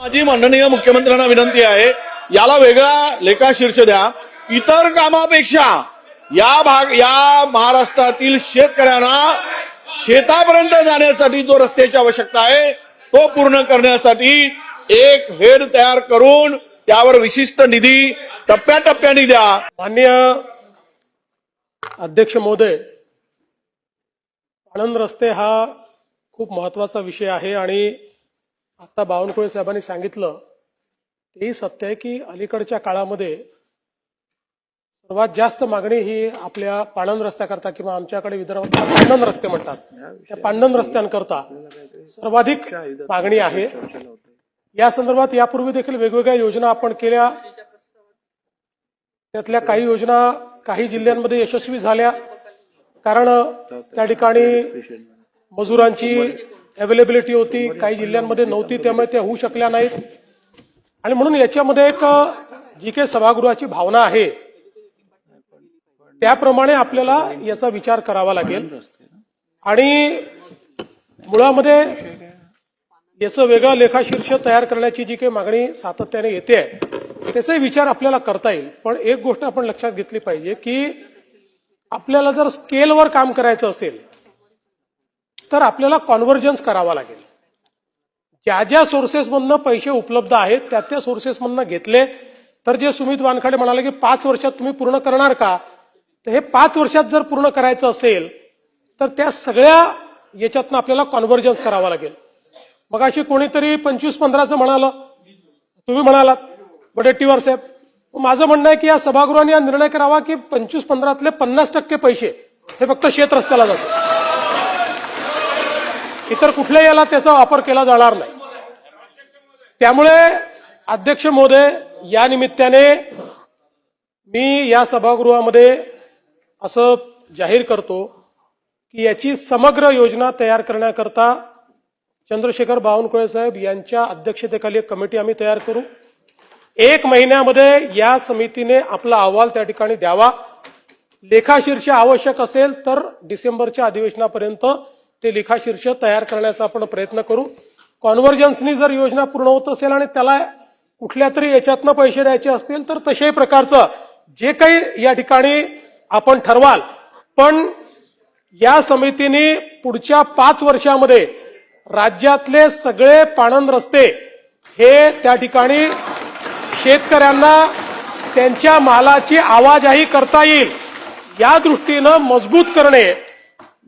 माझी माननीय मुख्यमंत्र्यांना विनंती आहे, याला वेगळा लेखाशीर्ष द्या. इतर कामापेक्षा या महाराष्ट्रातील शेतकऱ्यांना शेतापर्यंत जाण्यासाठी जो रस्त्याची आवश्यकता आहे तो पूर्ण करण्यासाठी एक हेड तयार करून त्यावर विशिष्ट निधी टप्प्याटप्प्याने द्या. माननीय अध्यक्ष महोदय, आनंद रस्ते हा खूप महत्वाचा विषय आहे आणि आता बावनकुळे साहेबांनी सांगितलं तेही सत्य आहे की अलीकडच्या काळामध्ये सर्वात जास्त मागणी ही आपल्या पाणंद रस्त्याकरता किंवा आमच्याकडे विदर्भात पांडन रस्ते म्हणतात त्या पांडन रस्त्यांकरता सर्वाधिक मागणी आहे. या संदर्भात यापूर्वी देखील वेगवेगळ्या योजना आपण केल्या. त्यातल्या काही योजना काही जिल्ह्यांमध्ये यशस्वी झाल्या कारण त्या ठिकाणी मजुरांची अवेलेबिलिटी होती, काही जिल्ह्यांमध्ये नव्हती, त्यामुळे त्या होऊ शकल्या नाहीत. आणि म्हणून याच्यामध्ये एक जी काही सभागृहाची भावना आहे त्याप्रमाणे आपल्याला याचा विचार करावा लागेल आणि मुळामध्ये याचं वेगळं लेखाशीर्ष तयार करण्याची जी काही मागणी सातत्याने येते त्याचाही विचार आपल्याला करता येईल. पण एक गोष्ट आपण लक्षात घेतली पाहिजे की आपल्याला जर स्केलवर काम करायचं असेल तर आपल्याला कॉन्व्हर्जन्स करावा लागेल. ज्या ज्या सोर्सेसमधनं पैसे उपलब्ध आहेत त्या सोर्सेसमधनं घेतले तर जे सुमित वानखडे म्हणाले की 5 वर्षात तुम्ही पूर्ण करणार का, तर हे 5 वर्षात जर पूर्ण करायचं असेल तर त्या सगळ्या याच्यातनं आपल्याला कॉन्व्हर्जन्स करावा लागेल. मग अशी कोणीतरी 25-15चं म्हणालं, तुम्ही म्हणालात वडेट्टीवार साहेब, माझं म्हणणं आहे की या सभागृहाने हा निर्णय करावा की 25-15तले 50% पैसे हे फक्त शेत रस्त्याला जातात, इतर कुठल्याही याला त्याचा वापर केला जाणार नाही. त्यामुळे अध्यक्ष महोदय, या निमित्ताने मी या सभागृहामध्ये असं जाहीर करतो की याची समग्र योजना तयार करण्याकरता चंद्रशेखर बावनकुळे साहेब यांच्या अध्यक्षतेखाली एक कमिटी आम्ही तयार करू. 1 महिन्यामध्ये या समितीने आपला अहवाल त्या ठिकाणी द्यावा. लेखाशीर्ष आवश्यक असेल तर डिसेंबरच्या अधिवेशनापर्यंत ते लेखाशीर्ष तयार करण्याचा आपण प्रयत्न करू. कॉन्व्हर्जन्सनी जर योजना पूर्ण होत असेल आणि त्याला कुठल्या तरी याच्यातनं पैसे द्यायचे असतील तर तशाही प्रकारचं जे काही या ठिकाणी आपण ठरवाल. पण या समितीने पुढच्या 5 वर्षामध्ये राज्यातले सगळे पाणंद रस्ते हे त्या ठिकाणी शेतकऱ्यांना त्यांच्या मालाची आवाजाही करता येईल या दृष्टीनं मजबूत करणे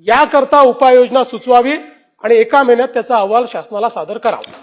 याकरता उपाययोजना सुचवावी आणि 1 महिन्यात त्याचा अहवाल शासनाला सादर करावा.